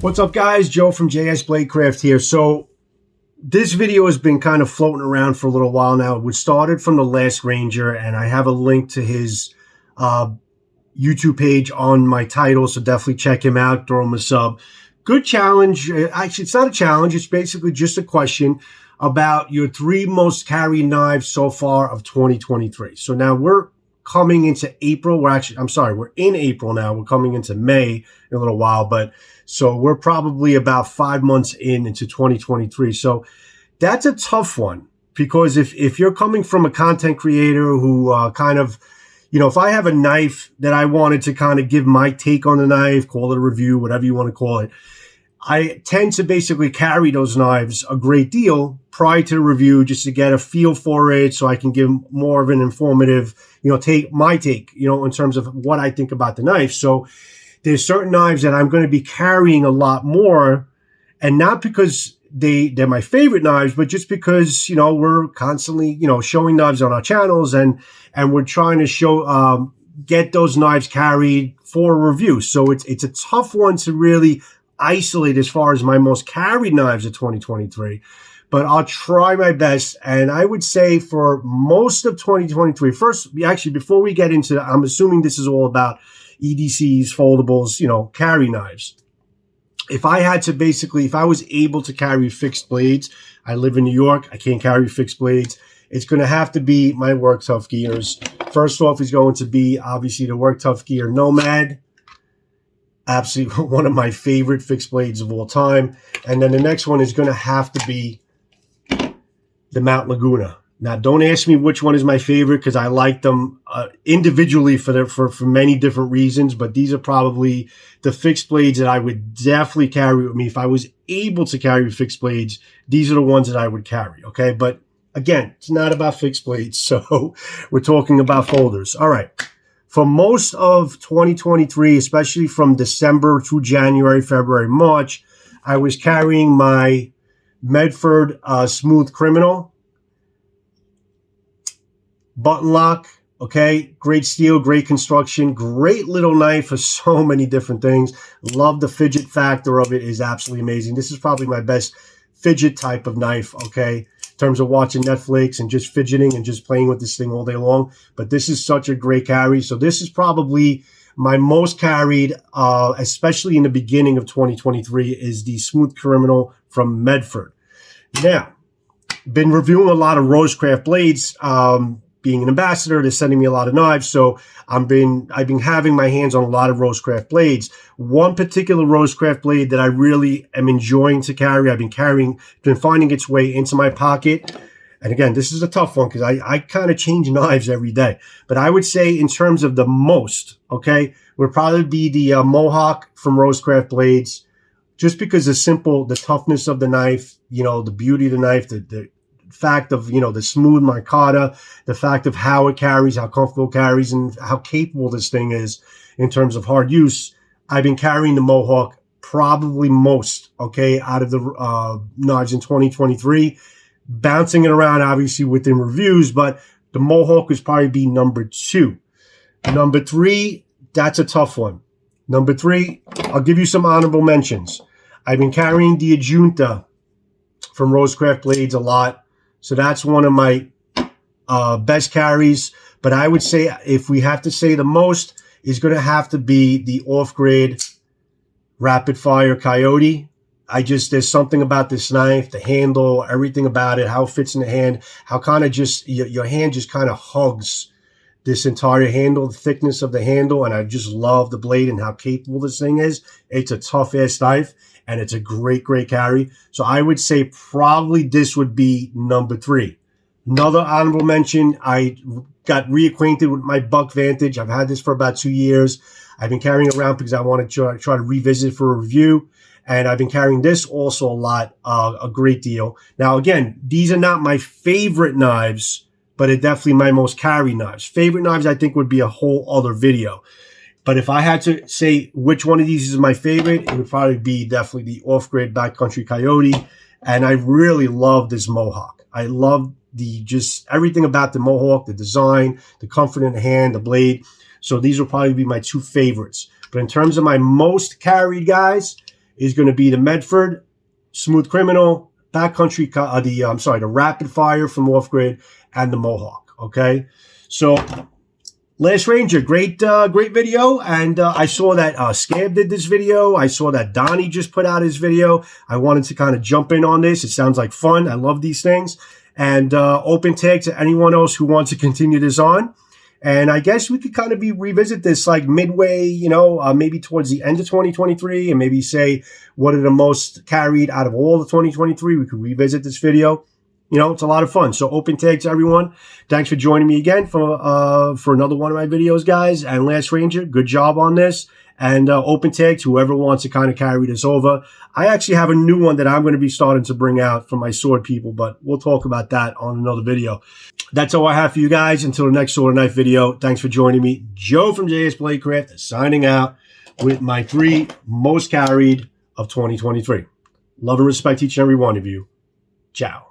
What's up, guys? Joe from JS Bladecraft here. So this video has been kind of floating around for a little while now. It started from the last Ranger, and I have a link to his YouTube page on my title, so definitely check him out. Throw him a sub. Good challenge. Actually, it's not a challenge. It's basically just a question about your 3 most carried knives so far of 2023. So now we're coming into April. We're in April now. We're coming into May in a little while, but so we're probably about 5 months into 2023. So that's a tough one, because if you're coming from a content creator who if I have a knife that I wanted to kind of give my take on the knife, call it a review, whatever you want to call it, I tend to basically carry those knives a great deal prior to the review just to get a feel for it, so I can give more of an informative, take, in terms of what I think about the knife. So there's certain knives that I'm going to be carrying a lot more, and not because they're my favorite knives, but just because, we're constantly, showing knives on our channels, and we're trying to show, get those knives carried for a review. So it's a tough one to really isolate as far as my most carried knives of 2023, but I'll try my best. And I would say for most of 2023, before we get into, I'm assuming this is all about EDCs, foldables, carry knives. If I was able to carry fixed blades, I live in New York, I can't carry fixed blades. It's going to have to be my Work Tough gears. First off is going to be obviously the Work Tough gear Nomad. Absolutely one of my favorite fixed blades of all time. And then the next one is going to have to be the Mount Laguna. Now, don't ask me which one is my favorite, because I like them individually for many different reasons, but these are probably the fixed blades that I would definitely carry with me. If I was able to carry fixed blades, these are the ones that I would carry, okay? But again, it's not about fixed blades, so we're talking about folders. All right. For most of 2023, especially from December to January, February, March, I was carrying my Medford Smooth Criminal button lock. Okay, great steel, great construction, great little knife for so many different things. Love the fidget factor of it, is absolutely amazing. This is probably my best fidget type of knife, okay, in terms of watching Netflix and just fidgeting and just playing with this thing all day long. But this is such a great carry. So this is probably my most carried, especially in the beginning of 2023, is the Smooth Criminal from Medford. Now, been reviewing a lot of Rosecraft blades. Being an ambassador, they're sending me a lot of knives, so I've been having my hands on a lot of Rosecraft blades. One particular Rosecraft blade that I really am enjoying to carry, been finding its way into my pocket. And again, this is a tough one because I kind of change knives every day. But I would say in terms of the most, okay, would probably be the Mohawk from Rosecraft blades, just because the toughness of the knife, the beauty of the knife, the fact of, the smooth micarta, the fact of how it carries, how comfortable it carries, and how capable this thing is in terms of hard use. I've been carrying the Mohawk probably most, okay, out of the knives in 2023, bouncing it around obviously within reviews, but the Mohawk would probably be number 2. Number 3, that's a tough one. Number 3, I'll give you some honorable mentions. I've been carrying the Adjunta from Rosecraft blades a lot. So that's one of my best carries. But I would say, if we have to say the most, is going to have to be the off-grid rapid fire Coyote. There's something about this knife, the handle, everything about it, how it fits in the hand, how kind of just, your hand just kind of hugs this entire handle, the thickness of the handle. And I just love the blade and how capable this thing is. It's a tough-ass knife. And it's a great, great carry. So I would say probably this would be number 3. Another honorable mention, I got reacquainted with my Buck Vantage. I've had this for about 2 years. I've been carrying it around because I want to try to revisit for a review. And I've been carrying this also a lot, a great deal. Now, again, these are not my favorite knives, but they're definitely my most carried knives. Favorite knives, I think, would be a whole other video. But if I had to say which one of these is my favorite, it would probably be definitely the off-grid backcountry Coyote. And I really love this Mohawk. I love just everything about the Mohawk, the design, the comfort in the hand, the blade. So these will probably be my 2 favorites. But in terms of my most carried, guys, is going to be the Medford, Smooth Criminal, Backcountry, the Rapid Fire from Off Grid, and the Mohawk. Okay, so Last Ranger, great video, and I saw that Scab did this video. I saw that Donnie just put out his video. I wanted to kind of jump in on this. It sounds like fun. I love these things, and open tag to anyone else who wants to continue this on. And I guess we could kind of revisit this like midway, maybe towards the end of 2023, and maybe say what are the most carried out of all of 2023. We could revisit this video. It's a lot of fun. So open tag to everyone. Thanks for joining me again for another one of my videos, guys. And Last Ranger, good job on this. And open tag to whoever wants to kind of carry this over. I actually have a new one that I'm going to be starting to bring out for my sword people, but we'll talk about that on another video. That's all I have for you guys. Until the next sword and knife video, thanks for joining me. Joe from JS Bladecraft signing out with my 3 most carried of 2023. Love and respect each and every one of you. Ciao.